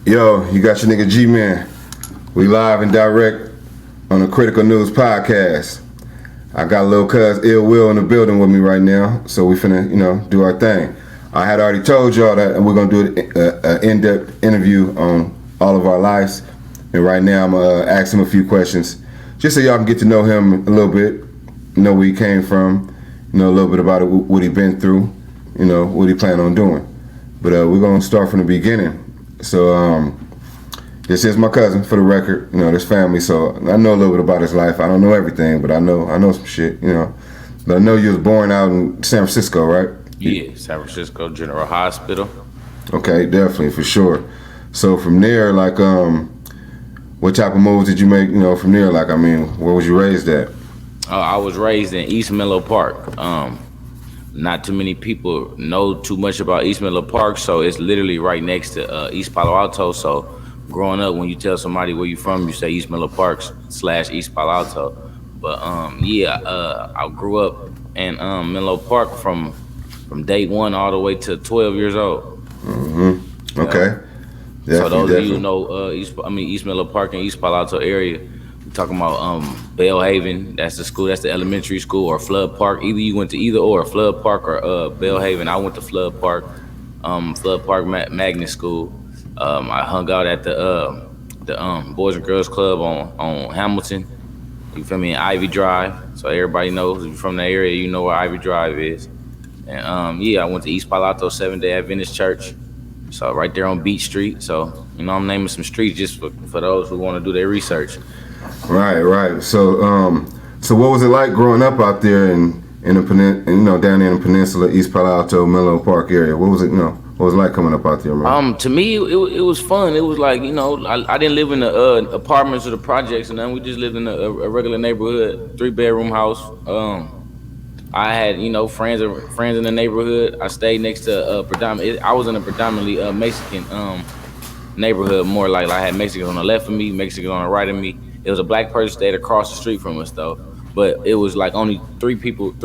Yo, you got your nigga G-Man. We live and direct on the Critical Newz Podcast. I got a little cuz iLL in the building with me right now, so we finna, do our thing. I had already told y'all that we're gonna do an in-depth interview on all of our lives, and right now I'm gonna ask him a few questions, just so y'all can get to know him a little bit, know where he came from, a little bit about it, what he been through, what he plan on doing. But we're gonna start from the beginning. So this is my cousin, for the record, this family, so I know a little bit about his life. I don't know everything, but I know some shit, But I know you was born out in San Francisco, right? Yeah, San Francisco General Hospital. Okay, definitely, for sure. So from there, like, what type of moves did you make, from there? Like, where was you raised at? I was raised in East Menlo Park. Not too many people know too much about East Menlo Park, so it's literally right next to East Palo Alto. So growing up, when you tell somebody where you from, you say East Menlo Park / East Palo Alto. But I grew up in Menlo Park from day one all the way to 12 years old. Mm-hmm. Okay. So those of you who know East Menlo Park and East Palo Alto area, we're talking about Bellhaven. That's the school. That's the elementary school, or Flood Park. Either you went to either or Flood Park or Bellhaven. I went to Flood Park, Magnet School. I hung out at the Boys and Girls Club on Hamilton. You feel me? Ivy Drive. So everybody knows, if you're from that area, you know where Ivy Drive is. And I went to East Palo Alto Seventh-day Adventist Church. So right there on Beach Street. So I'm naming some streets just for those who want to do their research. Right. So what was it like growing up out there in the down there in the peninsula, East Palo Alto, Menlo Park area? What was it? What was it like coming up out there, man? To me, it was fun. It was like, I didn't live in the apartments or the projects, and then we just lived in a regular neighborhood, 3-bedroom house. I had, friends in the neighborhood. I stayed next to I was in a predominantly Mexican neighborhood, more like I had Mexicans on the left of me, Mexicans on the right of me. It was a black person stayed across the street from us though, but it was like only three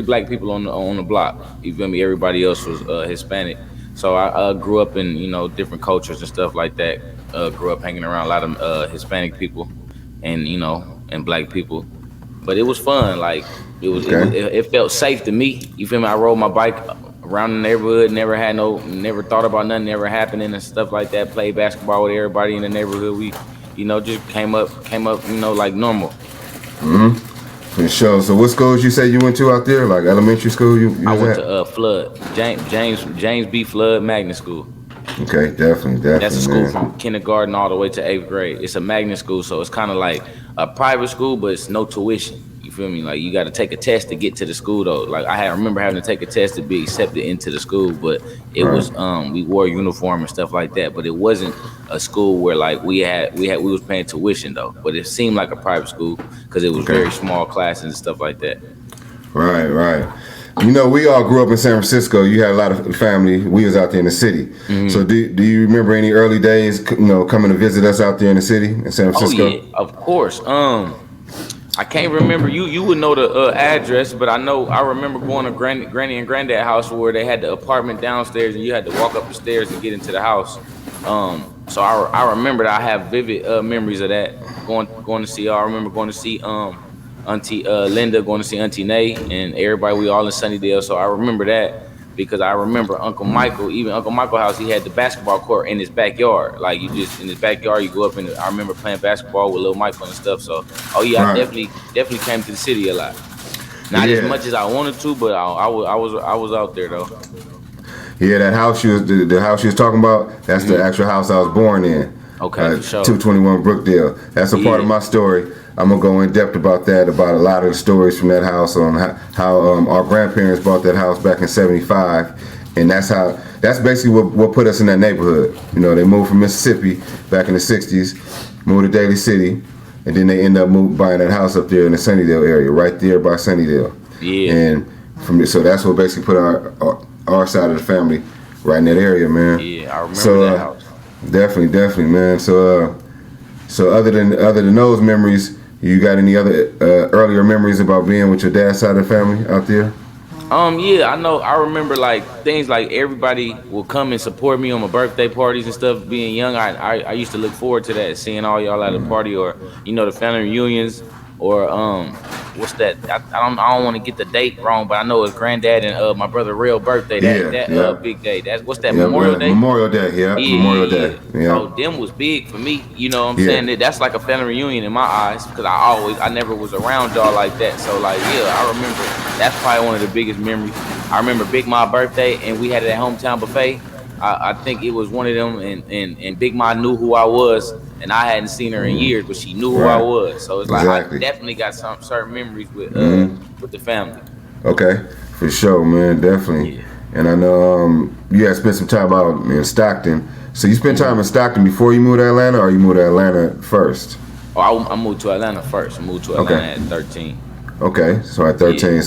black people on the block. You feel me? Everybody else was Hispanic. So I grew up in different cultures and stuff like that. Grew up hanging around a lot of Hispanic people, and and black people. But it was fun. Like it felt safe to me. You feel me? I rode my bike around the neighborhood. Never thought about nothing ever happening and stuff like that. Played basketball with everybody in the neighborhood. We just came up, like normal. Mm-hmm. For sure. So what schools you say you went to out there? Like elementary school? I went to Flood, James B. Flood Magnet School. Okay, definitely. That's a school from kindergarten all the way to 8th grade. It's a magnet school, so it's kind of like a private school, but it's no tuition. You feel me? Like you got to take a test to get to the school though. Like I remember having to take a test to be accepted into the school, but it was we wore uniform and stuff like that. But it wasn't a school where like we was paying tuition though. But it seemed like a private school because it was very small classes and stuff like that. Right. We all grew up in San Francisco. You had a lot of family. We was out there in the city. Mm-hmm. So do you remember any early days, coming to visit us out there in the city in San Francisco? Oh yeah, of course. I can't remember. You would know the address, but I remember going to Granny and Granddad house where they had the apartment downstairs and you had to walk up the stairs to get into the house. So I remember that I have vivid memories of that. Going to see. I remember going to see Auntie Linda, going to see Auntie Nay, and everybody. We all in Sunnydale, so I remember that because I remember Uncle Michael. Even Uncle Michael's house, he had the basketball court in his backyard. Like you just in his backyard, you go up and I remember playing basketball with little Michael and stuff. So, I definitely came to the city a lot. Not as much as I wanted to, but I was out there though. Yeah, that house the house you was talking about, that's the actual house I was born in. Okay, for sure. 221 Brookdale. That's a part of my story. I'm gonna go in depth about a lot of the stories from that house on how our grandparents bought that house back in '75, and that's basically what put us in that neighborhood. They moved from Mississippi back in the '60s, moved to Daly City, and then they ended up buying that house up there in the Sunnydale area, right there by Sunnydale. Yeah. And so that's what basically put our side of the family right in that area, man. Yeah, I remember that house. Definitely, man. So other than those memories, you got any other earlier memories about being with your dad's side of the family out there? Yeah, I know. I remember like things like everybody will come and support me on my birthday parties and stuff. Being young, I used to look forward to that, seeing all y'all at a party, or the family reunions, or what's that? I don't want to get the date wrong, but I know it's granddad and my brother real birthday. Yeah, That yeah. big day. That's what's that, Yeah, Memorial Day? Memorial Day, yeah. Yeah, Memorial yeah, Day. yeah. Yeah. So them was big for me. You know what I'm Yeah. saying? That's like a family reunion in my eyes, because I never was around y'all like that. So like, yeah, I remember that's probably one of the biggest memories. I remember Big Ma birthday, and we had it at hometown buffet. I think it was one of them, and Big Ma knew who I was, and I hadn't seen her in years, but she knew who I was. So it's like Exactly. I definitely got some certain memories with the family. Okay, for sure, man, definitely. Yeah. And I know you had spent some time out in Stockton. So you spent time in Stockton before you moved to Atlanta, or you moved to Atlanta first? Oh, I moved to Atlanta first. I moved to Atlanta at 13. Okay, so at 13. Yeah.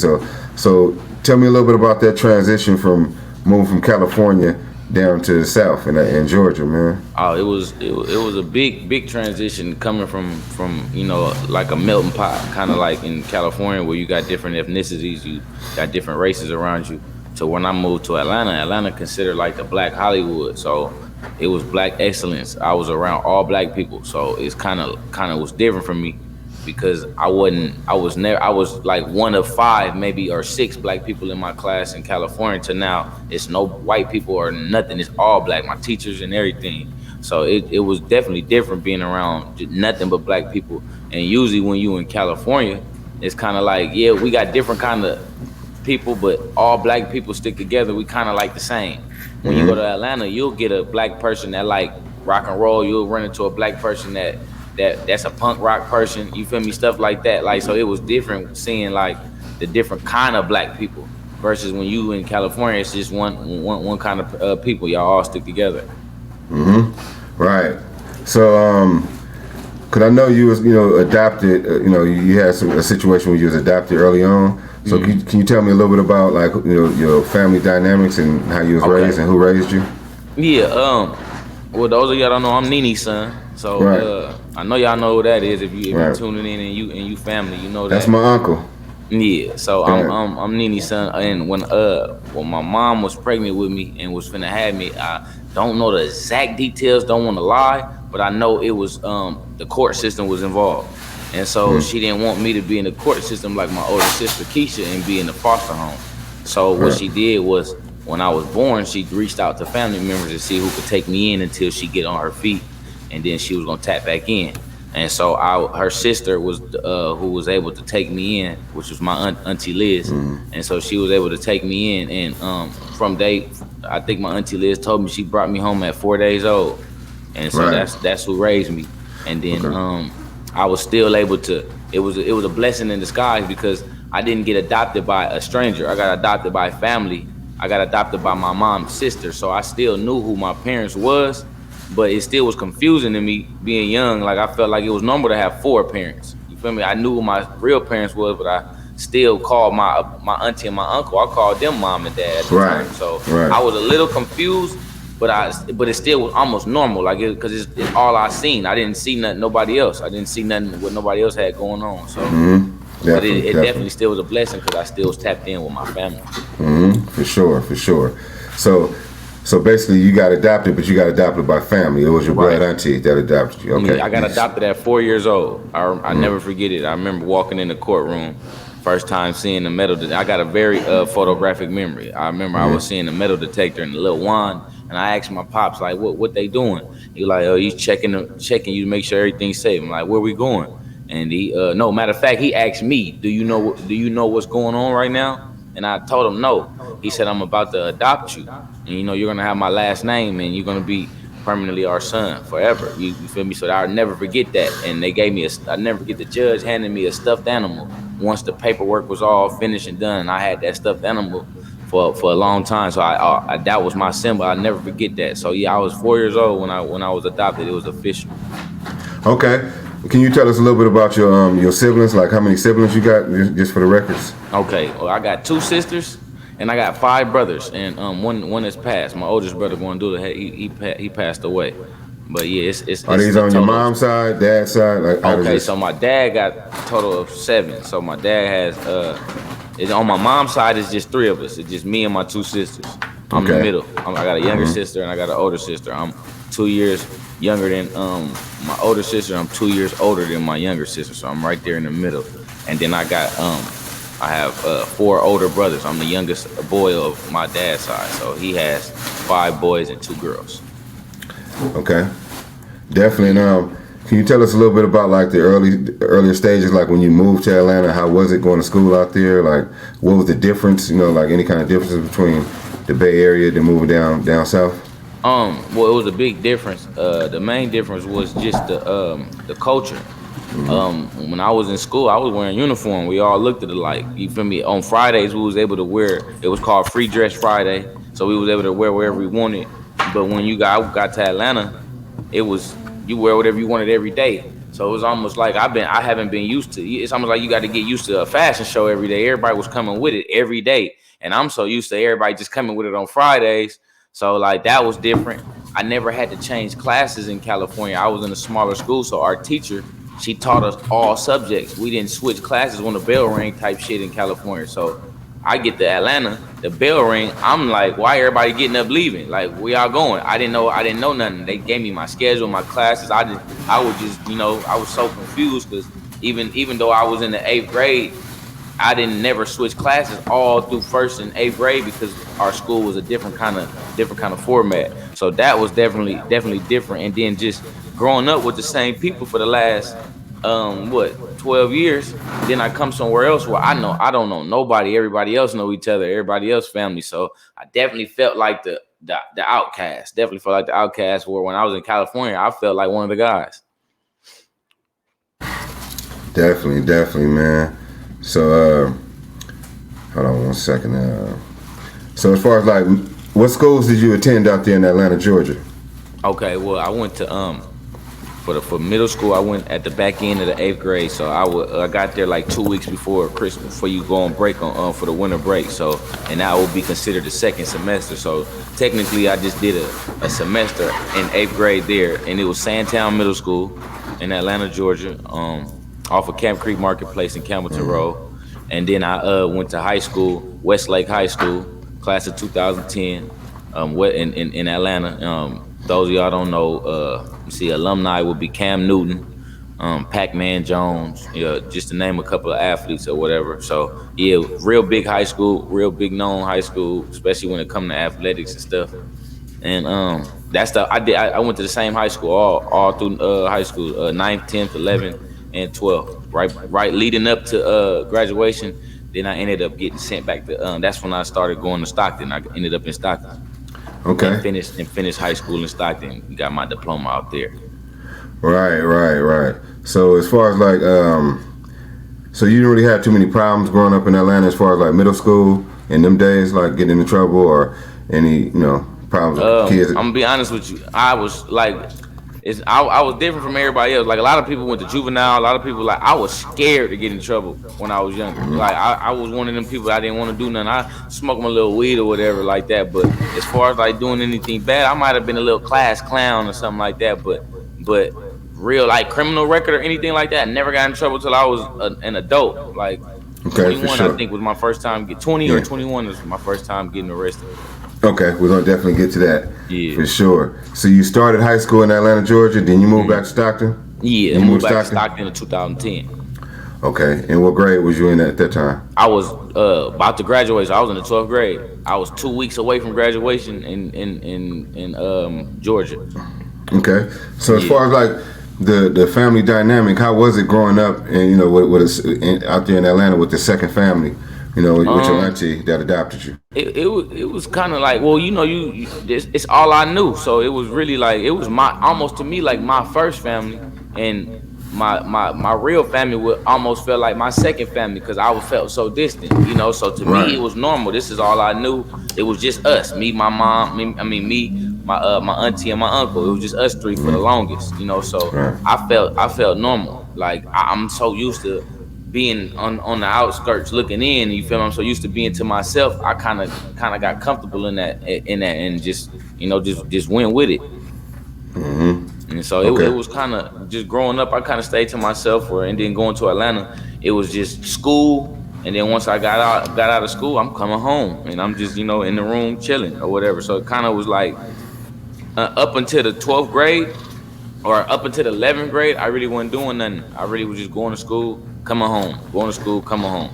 So tell me a little bit about that transition from moving from California down to the South in Georgia, man. Oh, it was a big transition coming from like a melting pot, kind of like in California where you got different ethnicities, you got different races around you. So when I moved to Atlanta considered like the Black Hollywood. So it was Black excellence. I was around all Black people, so it's kind of was different for me, because I was like one of 5 maybe or 6 Black people in my class in California, to now it's no white people or nothing. It's all Black, my teachers and everything. So it was definitely different being around nothing but Black people. And usually when you in California, it's kind of like, yeah, we got different kind of people, but all Black people stick together. We kind of like the same. When you go to Atlanta, you'll get a Black person that like rock and roll. You'll run into a Black person that's a punk rock person. You feel me? Stuff like that. Like, so it was different seeing like the different kind of Black people versus when you in California, it's just one kind of people. Y'all all stick together. Right. So, cause I know you was adopted. You had a situation where you was adopted early on. So can you tell me a little bit about like your family dynamics and how you was raised and who raised you? Yeah. Well, those of y'all don't know, I'm Nene's son. So I know y'all know who that is. If you tuning in and you family, you know that. That's my uncle. Yeah. So I'm Nene's son. And when my mom was pregnant with me and was finna have me, I don't know the exact details. Don't want to lie, but I know it was the court system was involved. And so she didn't want me to be in the court system like my older sister Keisha and be in the foster home. So what she did was, when I was born, she reached out to family members to see who could take me in until she get on her feet, and then she was gonna tap back in. And so her sister was who was able to take me in, which was my auntie Liz. And so she was able to take me in, and I think my auntie Liz told me she brought me home at 4 days old, and so that's who raised me. And then I was still able to. It was a blessing in disguise, because I didn't get adopted by a stranger. I got adopted by family. I got adopted by my mom's sister, so I still knew who my parents was, but it still was confusing to me being young. Like, I felt like it was normal to have 4 parents. You feel me? I knew who my real parents was, but I still called my auntie and my uncle. I called them mom and dad at the time. So I was a little confused, but it still was almost normal, like, because it's all I seen. I didn't see nothing, nobody else. I didn't see nothing what nobody else had going on. So, but it definitely still was a blessing, because I still was tapped in with my family. For sure. So basically, you got adopted, but you got adopted by family. It was your blood auntie that adopted you. Okay. I got adopted at 4 years old. I never forget it. I remember walking in the courtroom, first time seeing the metal. I got a very photographic memory. I remember I was seeing the metal detector and the little wand, and I asked my pops, like, what they doing? He like, oh, he's checking you to make sure everything's safe. I'm like, where we going? And he no, matter of fact, he asked me, do you know what's going on right now? And I told him no. He said, I'm about to adopt you, and you're gonna have my last name, and you're gonna be permanently our son forever. You feel me? So I'll never forget that. And they gave me I never forget the judge handing me a stuffed animal. Once the paperwork was all finished and done, I had that stuffed animal for a long time. So I that was my symbol. I'll never forget that. So yeah, I was 4 years old when I was adopted. It was official. Okay. Can you tell us a little bit about your siblings? Like, how many siblings you got, just for the records? Okay. Well, I got 2 sisters, and I got 5 brothers, and one has passed. My oldest brother going to do it. He passed away. But yeah, it's Are these on your mom's side, dad's side? Like, okay, so my dad got a total of 7. So my dad has It's on my mom's side. It's just three of us. It's just me and my two sisters. I'm the Okay. middle. I got a younger sister and I got an older sister. I'm 2 years younger than my older sister. I'm 2 years older than my younger sister. So I'm right there in the middle. And then I have 4 older brothers. I'm the youngest boy of my dad's side. So he has 5 boys and 2 girls. Okay. Definitely. And can you tell us a little bit about like the earlier stages, like when you moved to Atlanta? How was it going to school out there? Like, what was the difference? You know, like any kind of differences between the Bay Area and moving down south? Well, it was a big difference. The main difference was just the culture. When I was in school, I was wearing uniform. We all looked at it like, you feel me? On Fridays, we was able to wear. It was called Free Dress Friday, so we was able to wear wherever we wanted. But when got to Atlanta, it was you wear whatever you wanted every day. So it was almost like I haven't been used to. It's almost like you got to get used to a fashion show every day. Everybody was coming with it every day, and I'm so used to everybody just coming with it on Fridays. So like that was different. I never had to change classes in California. I was in a smaller school, so our teacher, she taught us all subjects. We didn't switch classes when the bell rang type shit in California. So I get to Atlanta, the bell ring. I'm like, why everybody getting up leaving? Like, where y'all going? I didn't know nothing. They gave me my schedule, my classes. I was just, I was so confused because even though I was in the 8th grade, I didn't never switch classes all through 1st and 8th grade because our school was a different kind of format. So that was definitely different. And then just growing up with the same people for the last 12 years, then I come somewhere else where I don't know nobody. Everybody else know each other. Everybody else family. So I definitely felt like the outcast. Definitely felt like the outcast. Where when I was in California, I felt like one of the guys. Definitely, man. So, hold on one second. So as far as like, what schools did you attend out there in Atlanta, Georgia? Okay, well, I went to for middle school. I went at the back end of the 8th grade, so I got there like 2 weeks before Christmas, before you go on break for the winter break. So, and that would be considered the second semester. So technically, I just did a semester in 8th grade there, and it was Sandtown Middle School in Atlanta, Georgia, off of Camp Creek Marketplace in Campbellton Road. And then I went to high school, Westlake High School, class of 2010, in Atlanta. Those of y'all don't know, alumni would be Cam Newton, Pac-Man Jones, just to name a couple of athletes or whatever. So yeah, real big high school, real big known high school, especially when it comes to athletics and stuff. And that stuff I went to the same high school all through high school, 9th, 10th, 11th, and 12th. Right leading up to graduation. Then I ended up getting sent back to. That's when I started going to Stockton. I ended up in Stockton. Okay. And finished high school in Stockton. Got my diploma out there. Right. So as far as like, so you didn't really have too many problems growing up in Atlanta as far as like middle school in them days, like getting into trouble or any, problems with kids? I'm gonna be honest with you. I was like, I was different from everybody else. Like a lot of people went to juvenile. A lot of people I was scared to get in trouble when I was younger. Mm-hmm. Like I was one of them people. I didn't want to do nothing. I smoked my little weed or whatever like that. But as far as like doing anything bad, I might have been a little class clown or something like that. But real like criminal record or anything like that, I never got in trouble till I was an adult. Like 21, sure. I think was my first time. 20 or 21 was my first time getting arrested. Okay, we're gonna definitely get to that. Yeah, for sure. So you started high school in Atlanta, Georgia, then you moved back to Stockton? Yeah, I moved back to Stockton in 2010. Okay, and what grade was you in at that time? I was about to graduate, so I was in the 12th grade. I was 2 weeks away from graduation in Georgia. Okay, so as far as like the family dynamic, how was it growing up and out there in Atlanta with the second family? With your auntie that adopted you. It was kind of like, well, it's all I knew. So it was really like, it was almost to me like my first family, and my real family would almost felt like my second family because I felt so distant, So to me, it was normal. This is all I knew. It was just us, me, my mom, my auntie and my uncle. It was just us three for the longest, So I felt normal. Like I'm so used to being on the outskirts looking in, you feel me? I'm so used to being to myself. I kind of got comfortable in that, and just just went with it. Mm-hmm. And so it was kind of just growing up. I kind of stayed to myself, and then going to Atlanta, it was just school, And then once I got out of school, I'm coming home and I'm just, in the room chilling or whatever. So it kind of was like up until the 12th grade or up until the 11th grade, I really wasn't doing nothing. I really was just going to school, coming home, going to school, coming home.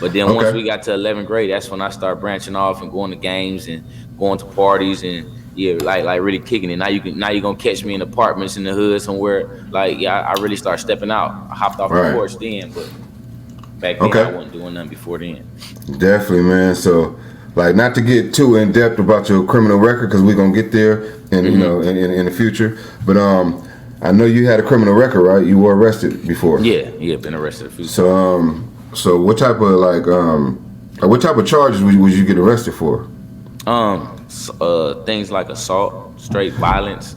But then once we got to 11th grade, that's when I started branching off and going to games and going to parties and like really kicking it. Now you're gonna catch me in apartments in the hood somewhere. I really started stepping out. I hopped off the porch then, but back then I wasn't doing nothing before then. Definitely, man. So, not to get too in depth about your criminal record, because we're gonna get there, and in the future. But I know you had a criminal record, right? You were arrested before. Yeah, been arrested a few times. So what type of charges would you get arrested for? Things like assault, straight violence.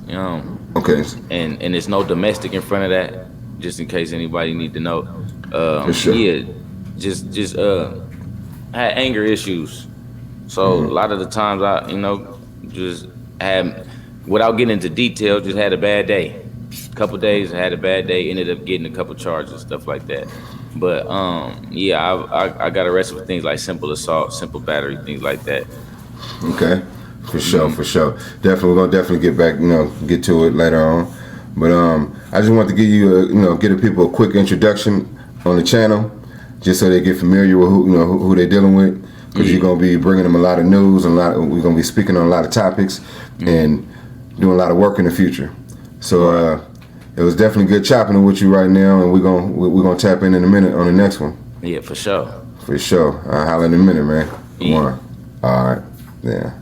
Okay. And there's no domestic in front of that, just in case anybody need to know. For sure. Yeah, just had anger issues. So a lot of the times I, just had, without getting into detail, just had a bad day. Couple days I had a bad day, ended up getting a couple charges, stuff like that. But I got arrested for things like simple assault, simple battery, things like that. Okay, for sure. Definitely, we're gonna get back, get to it later on. But I just want to give you, give the people a quick introduction on the channel, just so they get familiar with who they're dealing with, because you're gonna be bringing them a lot of news and we're gonna be speaking on a lot of topics and doing a lot of work in the future. So it was definitely good chopping it with you right now, and we're gonna tap in a minute on the next one. Yeah, for sure. For sure. I'll holler in a minute, man. Come on. All right. Yeah.